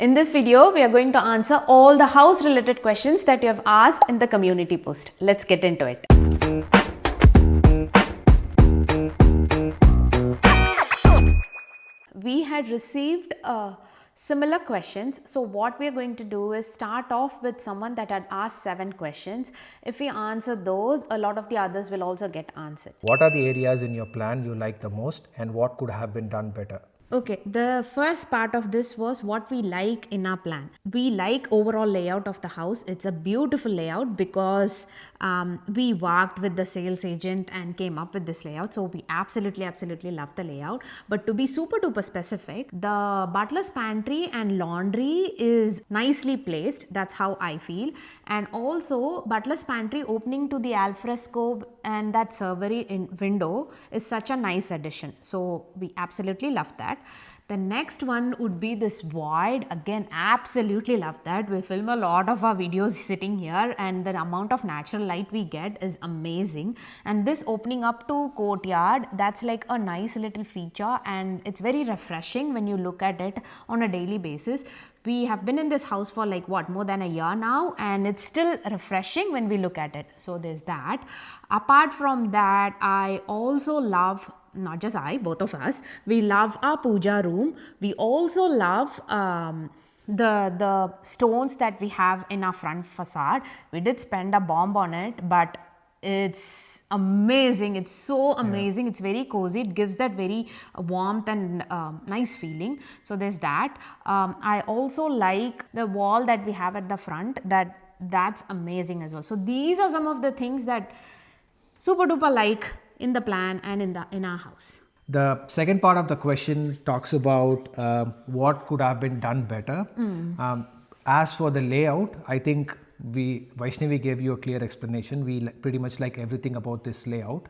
In this video, we are going to answer all the house related questions that you have asked in the community post. Let's get into it. We had received similar questions. So what we are going to do is start off with someone that had asked 7 questions. If we answer those, a lot of the others will also get answered. What are the areas in your plan you like the most and what could have been done better? Okay, the first part of this was what we like in our plan. We like overall layout of the house. It's a beautiful layout because we worked with the sales agent and came up with this layout. So we absolutely love the layout. But to be super duper specific, the butler's pantry and laundry is nicely placed. That's how I feel. And also butler's pantry opening to the alfresco and that servery window is such a nice addition. So we absolutely love that. The next one would be this void. Again, absolutely love that. We film a lot of our videos sitting here and the amount of natural light we get is amazing. And this opening up to courtyard, that's like a nice little feature and it's very refreshing when you look at it on a daily basis. We have been in this house for like what, more than a year now, and it's still refreshing when we look at it. So there's that. Apart from that, I also love, not just I, both of us, we love our puja room. We also love the stones that we have in our front facade. We did spend a bomb on it, but it's amazing. It's so amazing. It's very cozy. It gives that very warmth and nice feeling. So there's that. I also like the wall that we have at the front. That's amazing as well. So these are some of the things that super duper like in the plan and in our house. The second part of the question talks about what could have been done better. As for the layout, I think Vaishnavi gave you a clear explanation. We pretty much like everything about this layout.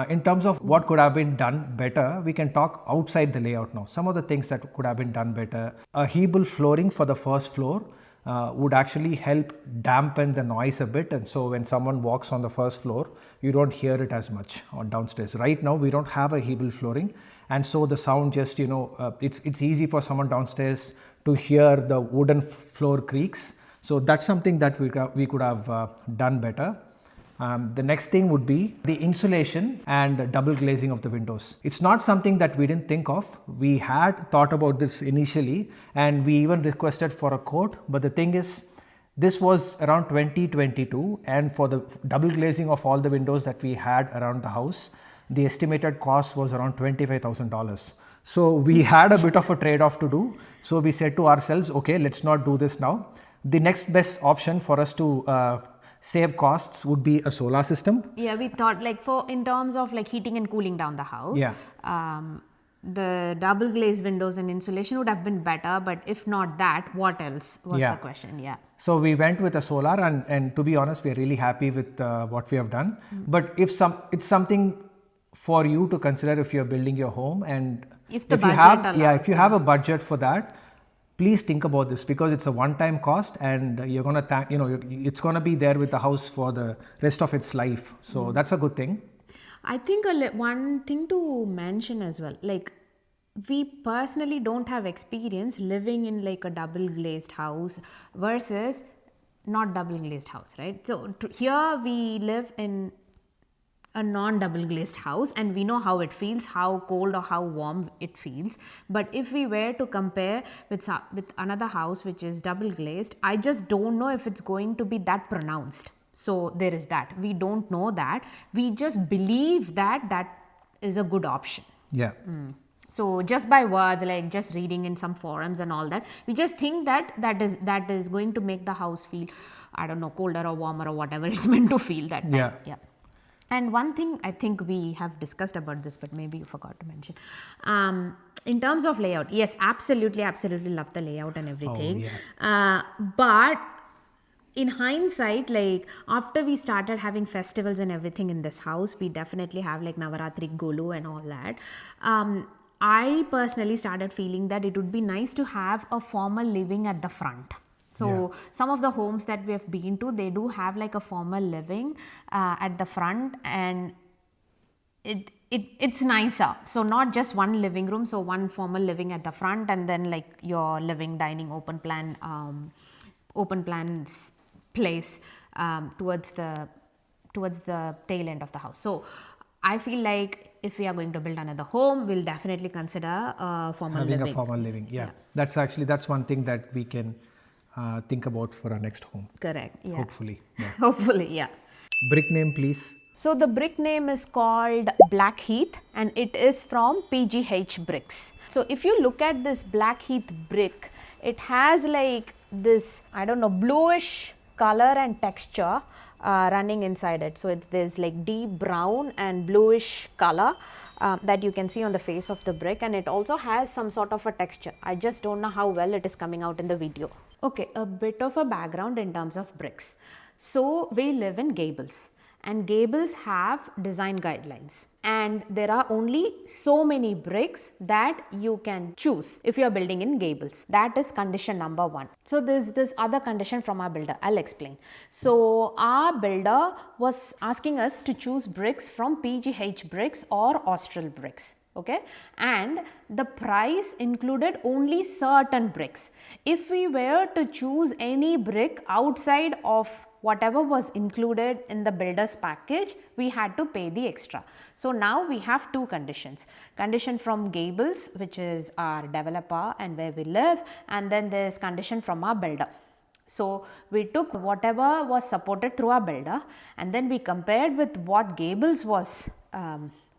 In terms of what could have been done better, we can talk outside the layout now. Some of the things that could have been done better. A hebel flooring for the first floor would actually help dampen the noise a bit, and so when someone walks on the first floor, you don't hear it as much on downstairs. Right now, we don't have a hebel flooring, and so the sound just, it's easy for someone downstairs to hear the wooden floor creaks. So that's something that we could have done better. The next thing would be the insulation and double glazing of the windows. It's not something that we didn't think of. We had thought about this initially and we even requested for a quote, but the thing is, this was around 2022, and for the double glazing of all the windows that we had around the house, the estimated cost was around $25,000. So we had a bit of a trade-off to do. So we said to ourselves, okay, let's not do this now. The next best option for us to save costs would be a solar system. Yeah, we thought like in terms of like heating and cooling down the house. The double glazed windows and insulation would have been better, but if not that, what else was the question? Yeah. So we went with a solar, and to be honest, we are really happy with what we have done. But it's something for you to consider if you are building your home, and if you have a budget for that, please think about this, because it's a one-time cost and you're going to it's going to be there with the house for the rest of its life. So that's a good thing. I think one thing to mention as well, like we personally don't have experience living in like a double glazed house versus not double glazed house, right? So here we live in a non-double glazed house and we know how it feels, how cold or how warm it feels. But if we were to compare with another house which is double glazed, I just don't know if it's going to be that pronounced. So there is that. We don't know that. We just believe that is a good option. Yeah. So just by words, like just reading in some forums and all that, we just think that is going to make the house feel, I don't know, colder or warmer or whatever it's meant to feel that time. Yeah. And one thing I think we have discussed about this, but maybe you forgot to mention. In terms of layout, yes, absolutely love the layout and everything. But in hindsight, like after we started having festivals and everything in this house, we definitely have like Navaratri Golu and all that. I personally started feeling that it would be nice to have a formal living at the front. So some of the homes that we have been to, they do have like a formal living at the front, and it's nicer. So not just one living room, so one formal living at the front, and then like your living, dining, open plans place towards the tail end of the house. So I feel like if we are going to build another home, we'll definitely consider formal Having living. a formal living, yeah. That's one thing that we can think about for our next home. Correct. Yeah. Hopefully. Yeah. Hopefully, yeah. Brick name, please. So the brick name is called Blackheath, and it is from PGH Bricks. So if you look at this Blackheath brick, it has like this, I don't know, bluish color and texture running inside it. So there's like deep brown and bluish color that you can see on the face of the brick, and it also has some sort of a texture. I just don't know how well it is coming out in the video. Okay, a bit of a background in terms of bricks. So we live in gables, and gables have design guidelines, and there are only so many bricks that you can choose if you are building in gables. That is condition number 1. So there's this other condition from our builder. I'll explain. So our builder was asking us to choose bricks from PGH Bricks or Austral Bricks. Okay, and the price included only certain bricks. If we were to choose any brick outside of whatever was included in the builder's package, we had to pay the extra. So now we have 2 conditions. Condition from Gables, which is our developer and where we live, and then there's condition from our builder. So we took whatever was supported through our builder, and then we compared with what Gables was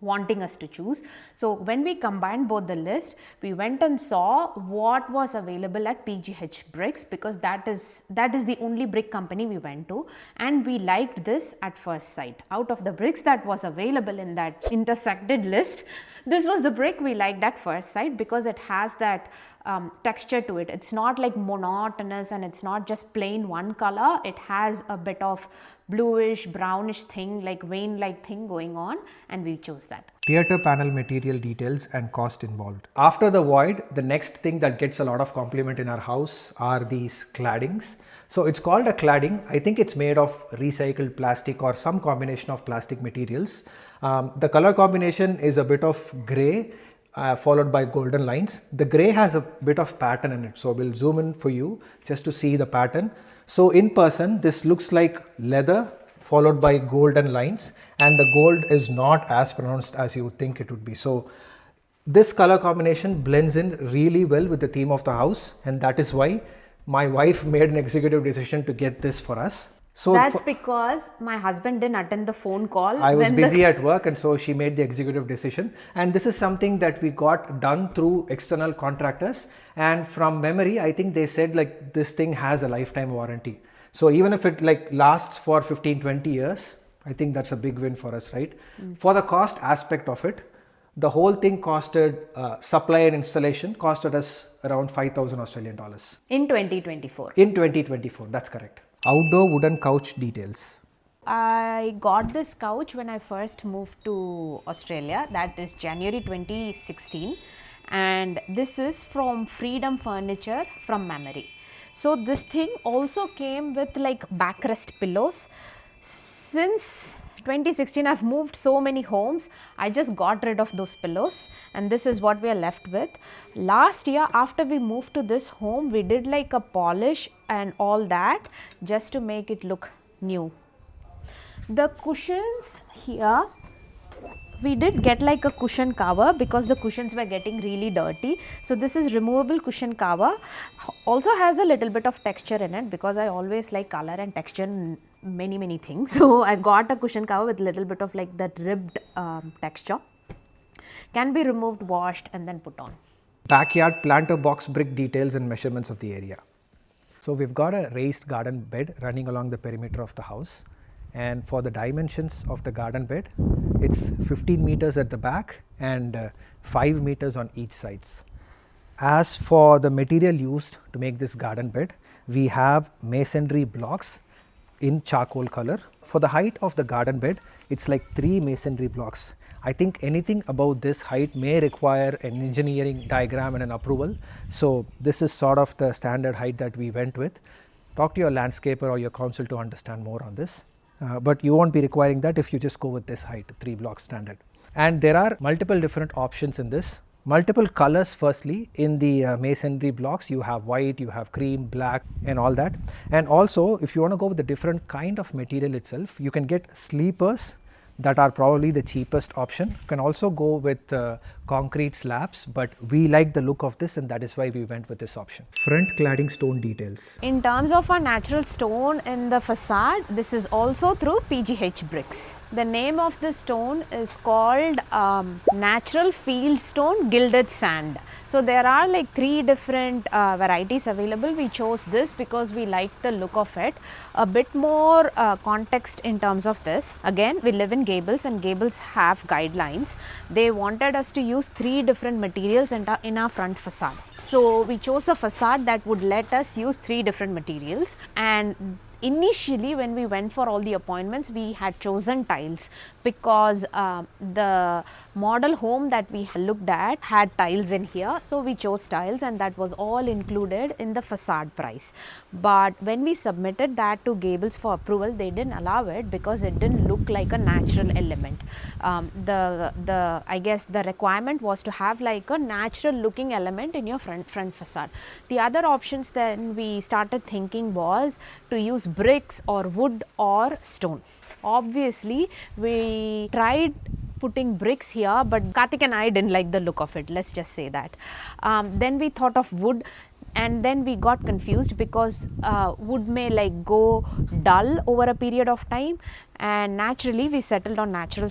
wanting us to choose. So when we combined both the list, we went and saw what was available at PGH Bricks, because that is the only brick company we went to, and we liked this at first sight. Out of the bricks that was available in that intersected list, this was the brick we liked at first sight, because it has that texture to it. It's not like monotonous, and it's not just plain one color. It has a bit of bluish brownish thing, like vein like thing going on, and we chose that. Theatre panel material details and cost involved. After the void, the next thing that gets a lot of compliment in our house are these claddings. So it's called a cladding. I think it's made of recycled plastic or some combination of plastic materials. The color combination is a bit of grey followed by golden lines. The grey has a bit of pattern in it, so we'll zoom in for you just to see the pattern. So in person, this looks like leather followed by golden lines, and the gold is not as pronounced as you would think it would be. So this color combination blends in really well with the theme of the house, and that is why my wife made an executive decision to get this for us. So that's because my husband didn't attend the phone call. I was busy at work, and so she made the executive decision. And this is something that we got done through external contractors. And from memory, I think they said like this thing has a lifetime warranty. So even if it like lasts for 15-20 years, I think that's a big win for us, right? For the cost aspect of it, the whole thing costed, supply and installation costed us around 5,000 Australian dollars. In 2024. In 2024, that's correct. Outdoor wooden couch details. I got this couch when I first moved to Australia, that is January 2016, and this is from Freedom Furniture from memory. So this thing also came with like backrest pillows. Since 2016 I've moved so many homes, I just got rid of those pillows, and this is what we are left with. Last year after we moved to this home, we did like a polish and all that just to make it look new. The cushions here, we did get like a cushion cover because the cushions were getting really dirty. So this is removable cushion cover. Also has a little bit of texture in it, because I always like color and texture in many things. So I got a cushion cover with little bit of like that ribbed texture. Can be removed, washed, and then put on. Backyard planter box brick details and measurements of the area. So we've got a raised garden bed running along the perimeter of the house. And for the dimensions of the garden bed, it's 15 meters at the back and 5 meters on each sides. As for the material used to make this garden bed, we have masonry blocks in charcoal color. For the height of the garden bed, it's like 3 masonry blocks. I think anything above this height may require an engineering diagram and an approval. So this is sort of the standard height that we went with. Talk to your landscaper or your council to understand more on this. But you won't be requiring that if you just go with this height, 3 blocks standard. And there are multiple different options in this. Multiple colors firstly in the masonry blocks. You have white, you have cream, black and all that. And also if you want to go with a different kind of material itself, you can get sleepers that are probably the cheapest option. You can also go with concrete slabs, but we like the look of this and that is why we went with this option. Front cladding stone details. In terms of a natural stone in the facade, this is also through PGH bricks. The name of the stone is called natural field stone gilded sand. So there are like 3 different varieties available. We chose this because we like the look of it. A bit more context in terms of this. Again, we live in Gables and Gables have guidelines. They wanted us to use 3 different materials in our front facade. So we chose a facade that would let us use 3 different materials, and initially when we went for all the appointments we had chosen tiles because the model home that we looked at had tiles in here, so we chose tiles and that was all included in the facade price. But when we submitted that to Gables for approval, they didn't allow it because it didn't look like a natural element. I guess the requirement was to have like a natural looking element in your front facade. The other options then we started thinking was to use bricks or wood or stone. Obviously we tried putting bricks here, but Karthik and I didn't like the look of it, let's just say that. Then we thought of wood, and then we got confused because wood may like go dull over a period of time, and naturally we settled on natural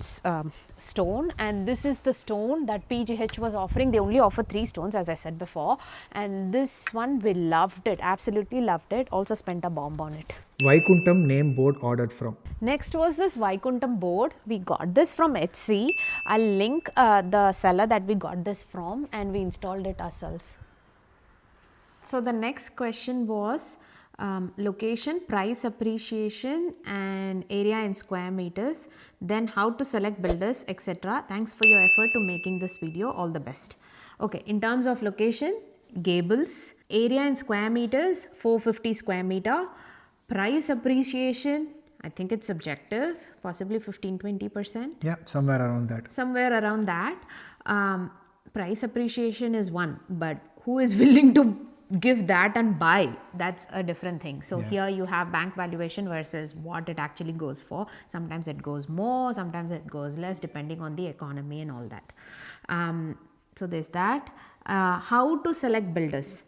stone, and this is the stone that PGH was offering. They only offer 3 stones as I said before, and this one we loved it, absolutely loved it, also spent a bomb on it. Vaikuntham name board ordered from. Next was this Vaikuntham board. We got this from Etsy. I'll link the seller that we got this from, and we installed it ourselves. So the next question was location, price appreciation and area in square meters, then how to select builders, etc. Thanks for your effort to making this video, all the best. Okay, in terms of location, Gables, area in square meters 450 square meter, price appreciation I think it's subjective, possibly 15-20%. Yeah, somewhere around that. Somewhere around that. Price appreciation is one, but who is willing to give that and buy? That's a different thing. So here you have bank valuation versus what it actually goes for. Sometimes it goes more, sometimes it goes less, depending on the economy and all that. So there's that. How to select builders?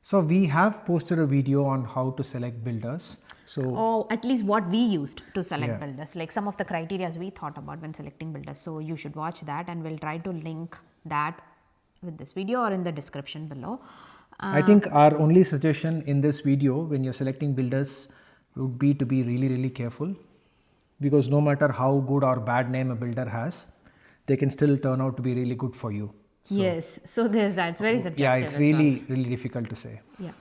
So we have posted a video on how to select builders. So, or at least what we used to select builders, like some of the criteria we thought about when selecting builders. So you should watch that, and we'll try to link that with this video or in the description below. I think our only suggestion in this video when you're selecting builders would be to be really, really careful, because no matter how good or bad name a builder has, they can still turn out to be really good for you. So, yes, so there's that. It's very subjective. Yeah, it's really, really difficult to say. Yeah.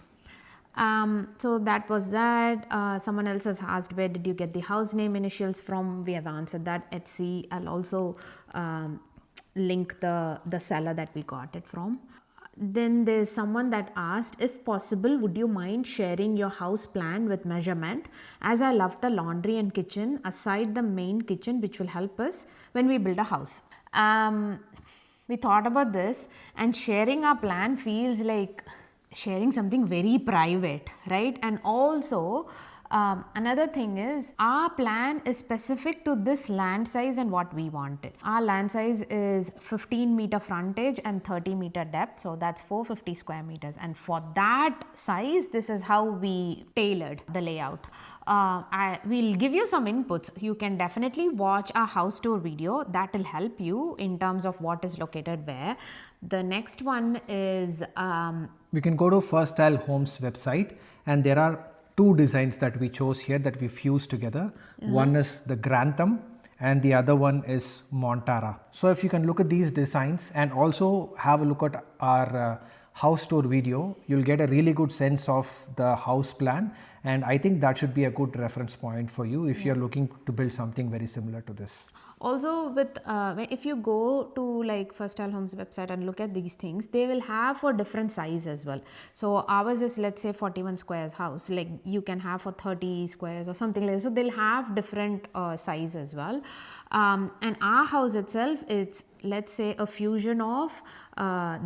So that was that. Someone else has asked, where did you get the house name initials from? We have answered that. Etsy. I'll also link the seller that we got it from. Then there's someone that asked, if possible, would you mind sharing your house plan with measurement, as I love the laundry and kitchen aside the main kitchen, which will help us when we build a house. We thought about this, and sharing our plan feels like sharing something very private, right? And also another thing is, our plan is specific to this land size and what we wanted. Our land size is 15 meter frontage and 30 meter depth, so that's 450 square meters, and for that size this is how we tailored the layout. We'll give you some inputs. You can definitely watch our house tour video, that will help you in terms of what is located where. The next one is we can go to First Style Homes website, and there are 2 designs that we chose here that we fused together. One is the Grantham and the other one is Montara. So if you can look at these designs and also have a look at our house tour video, you'll get a really good sense of the house plan, and I think that should be a good reference point for you if you're looking to build something very similar to this. Also, with if you go to like First Style Homes website and look at these things, they will have for different size as well. So ours is, let's say, 41 squares house, like you can have for 30 squares or something like that. So they'll have different size as well. And our house itself, it's, let's say, a fusion of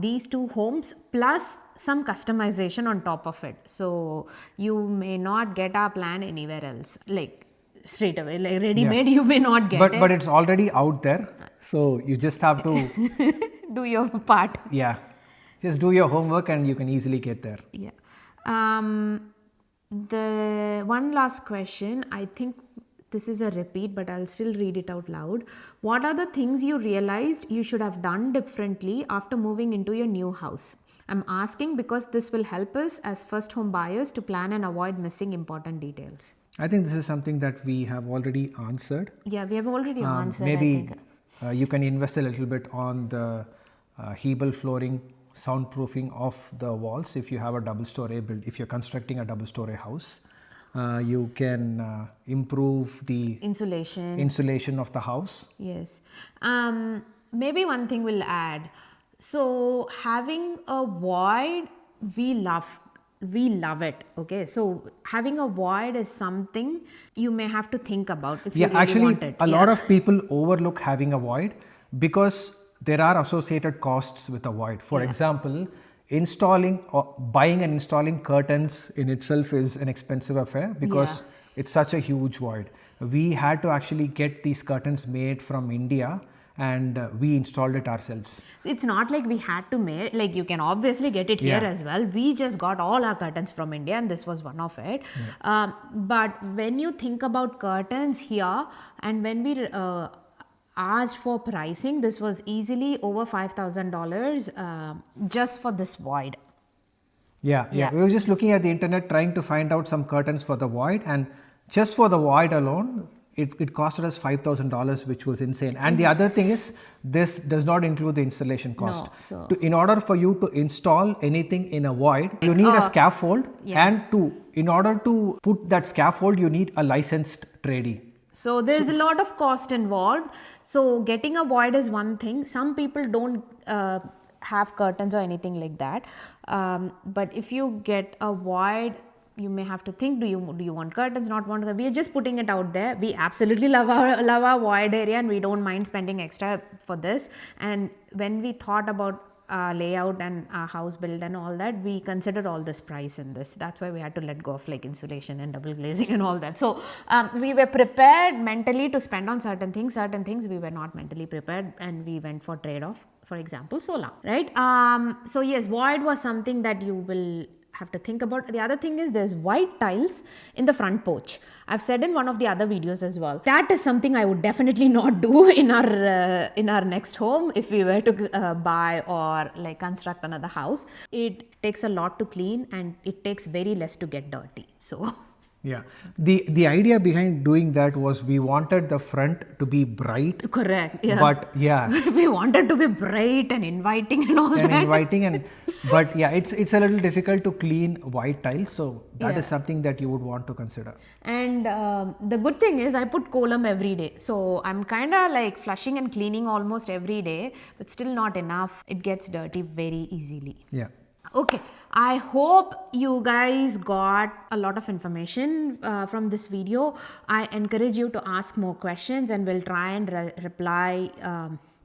these two homes plus some customization on top of it. So you may not get our plan anywhere else, like straight away, like ready made, you may not get it. But it's already out there, so you just have to do your part. Yeah, just do your homework and you can easily get there. Yeah. The one last question, I think this is a repeat, but I'll still read it out loud. What are the things you realized you should have done differently after moving into your new house? I'm asking because this will help us as first home buyers to plan and avoid missing important details. I think this is something that we have already answered. Yeah, we have already answered. Maybe you can invest a little bit on the Hebel flooring, soundproofing of the walls. If you have a double story build, if you're constructing a double story house, you can improve the insulation of the house. Yes. Maybe one thing we'll add. So having a void, we love it. Okay, so having a void is something you may have to think about if you really want it. A lot of people overlook having a void because there are associated costs with a void. For example, installing or buying and installing curtains in itself is an expensive affair because it's such a huge void. We had to actually get these curtains made from India, and we installed it ourselves. It's not like we had to make, like you can obviously get it here as well. We just got all our curtains from India and this was one of it. But when you think about curtains here, and when we asked for pricing, this was easily over $5,000 just for this void. Yeah. We were just looking at the internet trying to find out some curtains for the void, and just for the void alone, it costed us $5,000, which was insane. And the other thing is, this does not include the installation cost. No, in order for you to install anything in a void, you need a scaffold, and in order to put that scaffold, you need a licensed tradie. So there's a lot of cost involved. So getting a void is one thing. Some people don't have curtains or anything like that. But if you get a void, you may have to think, do you want curtains, not want curtains? We are just putting it out there. We absolutely love our void area and we don't mind spending extra for this. And when we thought about layout and house build and all that, we considered all this price in this. That's why we had to let go of like insulation and double glazing and all that. So we were prepared mentally to spend on certain things we were not mentally prepared, and we went for trade-off. For example, solar, right? So yes, void was something that you will have to think about. The other thing is there's white tiles in the front porch. I've said in one of the other videos as well. That is something I would definitely not do in our next home if we were to buy or like construct another house. It takes a lot to clean and it takes very less to get dirty. So yeah, the idea behind doing that was we wanted the front to be bright. Correct. Yeah. But we wanted to be bright and inviting and all that. But yeah, it's a little difficult to clean white tiles, so that is something that you would want to consider. And the good thing is I put column every day, so I'm kind of like flushing and cleaning almost every day, but still not enough. It gets dirty very easily. Yeah. Okay, I hope you guys got a lot of information from this video. I encourage you to ask more questions and we'll try and reply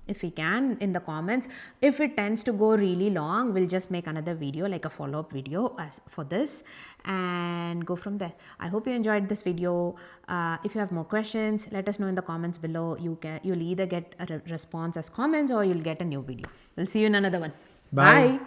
if we can in the comments. If it tends to go really long, we'll just make another video, like a follow-up video for this, and go from there. I hope you enjoyed this video. If you have more questions, let us know in the comments below. You'll either get a response as comments or you'll get a new video. We'll see you in another one. Bye. Bye.